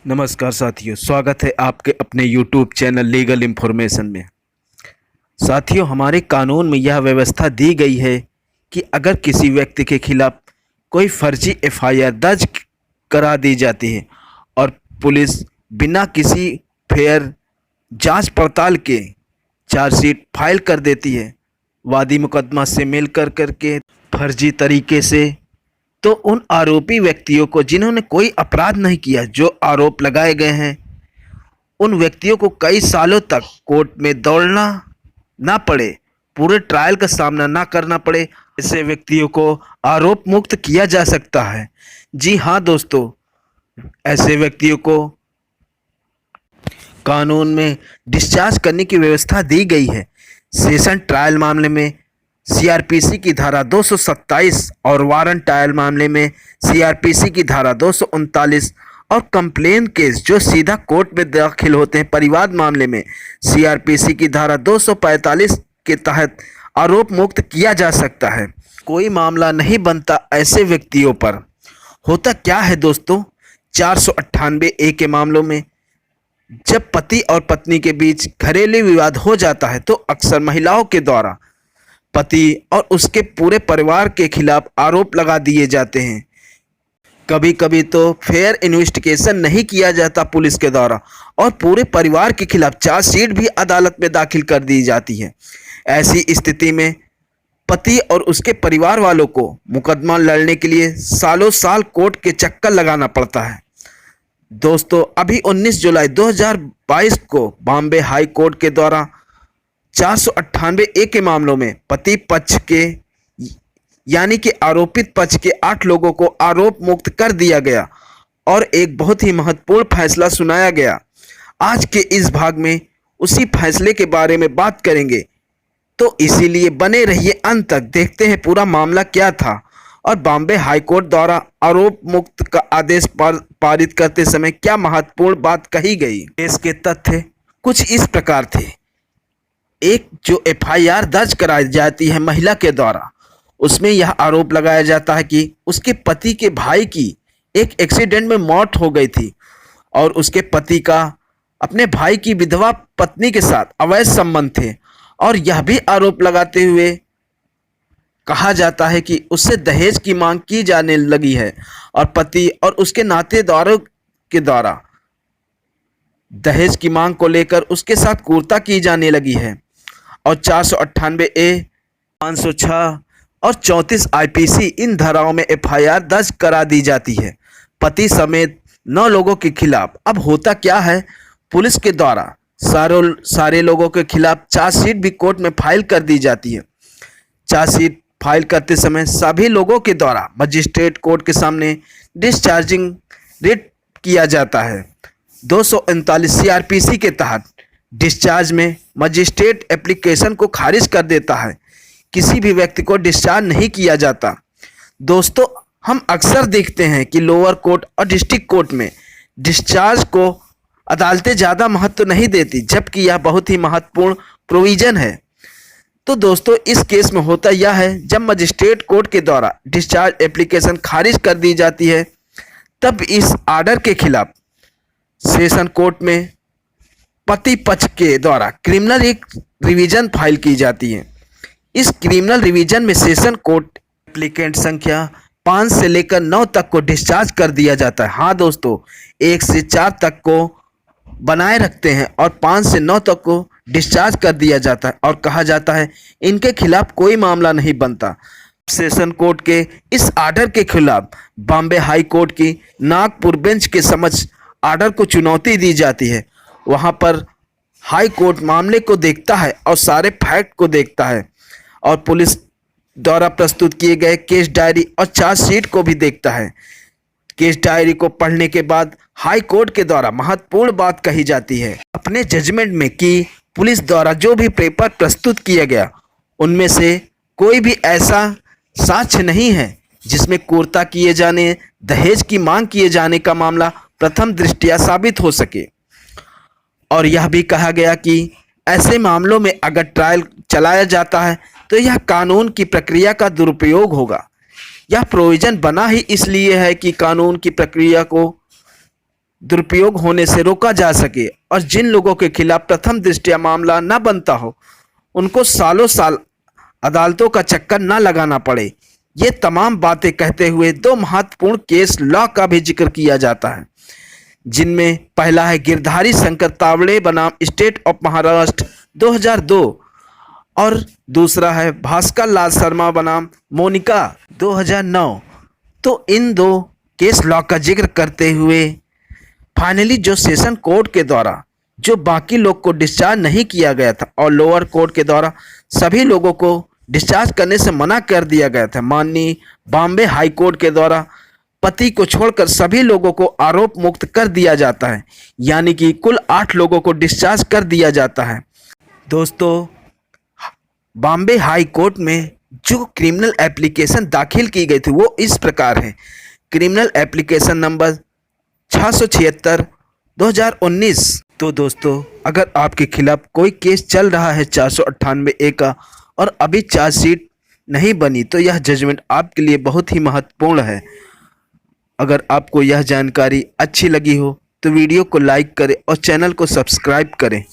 नमस्कार साथियों, स्वागत है आपके अपने YouTube चैनल लीगल इन्फॉर्मेशन में। साथियों, हमारे कानून में यह व्यवस्था दी गई है कि अगर किसी व्यक्ति के खिलाफ कोई फर्जी एफआईआर दर्ज करा दी जाती है और पुलिस बिना किसी फेयर जांच पड़ताल के चार्जशीट फाइल कर देती है, वादी मुकदमा से मिल करके फर्जी तरीके से, तो उन आरोपी व्यक्तियों को जिन्होंने कोई अपराध नहीं किया, जो आरोप लगाए गए हैं, उन व्यक्तियों को कई सालों तक कोर्ट में दौड़ना ना पड़े, पूरे ट्रायल का सामना ना करना पड़े। ऐसे व्यक्तियों को आरोप मुक्त किया जा सकता है। जी हाँ दोस्तों, ऐसे व्यक्तियों को कानून में डिस्चार्ज करने की व्यवस्था दी गई है। सेशन ट्रायल मामले में सीआरपीसी की धारा 227 और वारंट ट्रायल मामले में सीआरपीसी की धारा 239 और कंप्लेन केस जो सीधा कोर्ट में दाखिल होते हैं परिवाद मामले में सीआरपीसी की धारा 245 के तहत आरोप मुक्त किया जा सकता है। कोई मामला नहीं बनता ऐसे व्यक्तियों पर। होता क्या है दोस्तों, 498 ए के मामलों में जब पति और पत्नी के बीच घरेलू विवाद हो जाता है तो अक्सर महिलाओं के द्वारा पति और उसके पूरे परिवार के खिलाफ आरोप लगा दिए जाते हैं। कभी कभी तो फेयर इन्वेस्टिगेशन नहीं किया जाता पुलिस के द्वारा और पूरे परिवार के खिलाफ चार्जशीट भी अदालत में दाखिल कर दी जाती है। ऐसी स्थिति में पति और उसके परिवार वालों को मुकदमा लड़ने के लिए सालों साल कोर्ट के चक्कर लगाना पड़ता है। दोस्तों, अभी 19 जुलाई 2022 को बॉम्बे हाई कोर्ट के द्वारा 498 ए के मामलों में पति पक्ष के यानी कि आरोपित पक्ष के 8 लोगों को आरोप मुक्त कर दिया गया और एक बहुत ही महत्वपूर्ण फैसला सुनाया गया। आज के इस भाग में उसी फैसले के बारे में बात करेंगे, तो इसीलिए बने रहिए अंत तक। देखते हैं पूरा मामला क्या था और बॉम्बे हाई कोर्ट द्वारा आरोप मुक्त का आदेश पारित करते समय क्या महत्वपूर्ण बात कही गई। केस के तथ्य कुछ इस प्रकार थे। एक जो एफआईआर दर्ज कराई जाती है महिला के द्वारा, उसमें यह आरोप लगाया जाता है कि उसके पति के भाई की एक एक्सीडेंट में मौत हो गई थी और उसके पति का अपने भाई की विधवा पत्नी के साथ अवैध संबंध थे। और यह भी आरोप लगाते हुए कहा जाता है कि उससे दहेज की मांग की जाने लगी है और पति और उसके नातेदारों के द्वारा दहेज की मांग को लेकर उसके साथ क्रूरता की जाने लगी है। और 498 ए, 506 और 34 आईपीसी इन धाराओं में एफआईआर दर्ज करा दी जाती है पति समेत 9 लोगों के खिलाफ। अब होता क्या है, पुलिस के द्वारा सारे लोगों के खिलाफ चार्जशीट भी कोर्ट में फाइल कर दी जाती है। चार्जशीट फाइल करते समय सभी लोगों के द्वारा मजिस्ट्रेट कोर्ट के सामने डिस्चार्जिंग रेट किया जाता है। 239 सीआरपीसी के तहत डिस्चार्ज में मजिस्ट्रेट एप्लीकेशन को खारिज कर देता है, किसी भी व्यक्ति को डिस्चार्ज नहीं किया जाता। दोस्तों, हम अक्सर देखते हैं कि लोअर कोर्ट और डिस्ट्रिक्ट कोर्ट में डिस्चार्ज को अदालतें ज़्यादा महत्व नहीं देती, जबकि यह बहुत ही महत्वपूर्ण प्रोविज़न है। तो दोस्तों, इस केस में होता यह है, जब मजिस्ट्रेट कोर्ट के द्वारा डिस्चार्ज एप्लीकेशन खारिज कर दी जाती है, तब इस आर्डर के खिलाफ सेशन कोर्ट में पति पक्ष के द्वारा क्रिमिनल एक रिवीजन फाइल की जाती है। इस क्रिमिनल रिवीजन में सेशन कोर्ट एप्लीकेंट संख्या 5 से लेकर 9 तक को डिस्चार्ज कर दिया जाता है। हाँ दोस्तों, 1 से 4 तक को बनाए रखते हैं और 5 से 9 तक को डिस्चार्ज कर दिया जाता है और कहा जाता है इनके खिलाफ कोई मामला नहीं बनता। सेशन कोर्ट के इस आर्डर के खिलाफ बॉम्बे हाई कोर्ट की नागपुर बेंच के समक्ष आर्डर को चुनौती दी जाती है। वहां पर हाई कोर्ट मामले को देखता है और सारे फैक्ट को देखता है और पुलिस द्वारा प्रस्तुत किए गए केस डायरी और चार्जशीट को भी देखता है। केस डायरी को पढ़ने के बाद हाई कोर्ट के द्वारा महत्वपूर्ण बात कही जाती है अपने जजमेंट में कि पुलिस द्वारा जो भी पेपर प्रस्तुत किया गया उनमें से कोई भी ऐसा साक्ष्य नहीं है जिसमें क्रूरता किए जाने, दहेज की मांग किए जाने का मामला प्रथम दृष्टया साबित हो सके। और यह भी कहा गया कि ऐसे मामलों में अगर ट्रायल चलाया जाता है तो यह कानून की प्रक्रिया का दुरुपयोग होगा। यह प्रोविज़न बना ही इसलिए है कि कानून की प्रक्रिया को दुरुपयोग होने से रोका जा सके और जिन लोगों के खिलाफ प्रथम दृष्टया मामला न बनता हो उनको सालों साल अदालतों का चक्कर न लगाना पड़े। ये तमाम बातें कहते हुए दो महत्वपूर्ण केस लॉ का भी जिक्र किया जाता है, जिनमें पहला है गिरधारी शंकर तावड़े बनाम स्टेट ऑफ महाराष्ट्र 2002 और दूसरा है भास्कर लाल शर्मा बनाम मोनिका 2009। तो इन दो केस लॉ का जिक्र करते हुए फाइनली जो सेशन कोर्ट के द्वारा जो बाकी लोग को डिस्चार्ज नहीं किया गया था और लोअर कोर्ट के द्वारा सभी लोगों को डिस्चार्ज करने से मना कर दिया गया था, माननीय बॉम्बे हाई कोर्ट के द्वारा पति को छोड़कर सभी लोगों को आरोप मुक्त कर दिया जाता है, यानी कि कुल 8 लोगों को डिस्चार्ज कर दिया जाता है। दोस्तों, बॉम्बे हाई कोर्ट में जो क्रिमिनल एप्लीकेशन दाखिल की गई थी वो इस प्रकार है। Criminal application number 676/2019। तो दोस्तों, अगर आपके खिलाफ कोई केस चल रहा है 498A का और अभी चार्जशीट नहीं बनी तो यह जजमेंट आपके लिए बहुत ही महत्वपूर्ण है। अगर आपको यह जानकारी अच्छी लगी हो तो वीडियो को लाइक करें और चैनल को सब्सक्राइब करें।